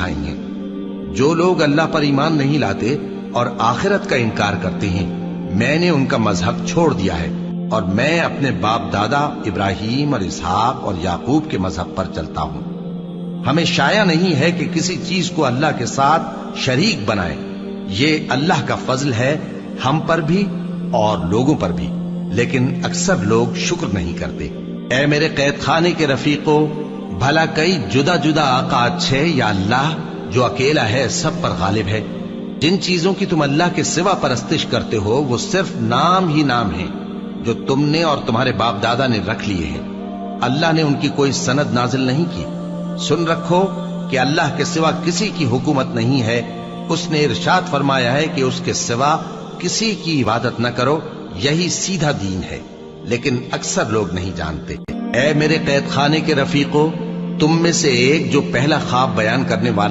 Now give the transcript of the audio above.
سکھائیں گے۔ جو لوگ اللہ پر ایمان نہیں لاتے اور آخرت کا انکار کرتے ہیں، میں نے ان کا مذہب چھوڑ دیا ہے اور میں اپنے باپ دادا ابراہیم اور اسحاق اور یعقوب کے مذہب پر چلتا ہوں۔ ہمیں شایع نہیں ہے کہ کسی چیز کو اللہ کے ساتھ شریک بنائے۔ یہ اللہ کا فضل ہے ہم پر بھی اور لوگوں پر بھی، لیکن اکثر لوگ شکر نہیں کرتے۔ اے میرے قید خانے کے رفیقو، بھلا کئی جدا جدا آقا اچھے یا اللہ جو اکیلا ہے سب پر غالب ہے؟ جن چیزوں کی تم اللہ کے سوا پرستش کرتے ہو وہ صرف نام ہی نام ہیں جو تم نے اور تمہارے باپ دادا نے رکھ لیے ہیں۔ اللہ نے ان کی کوئی سند نازل نہیں کی۔ سن رکھو کہ اللہ کے سوا کسی کی حکومت نہیں ہے۔ اس نے ارشاد فرمایا ہے کہ اس کے سوا کسی کی عبادت نہ کرو، یہی سیدھا دین ہے، لیکن اکثر لوگ نہیں جانتے۔ اے میرے قید خانے کے رفیقو، تم میں سے ایک جو پہلا خواب بیان کرنے والا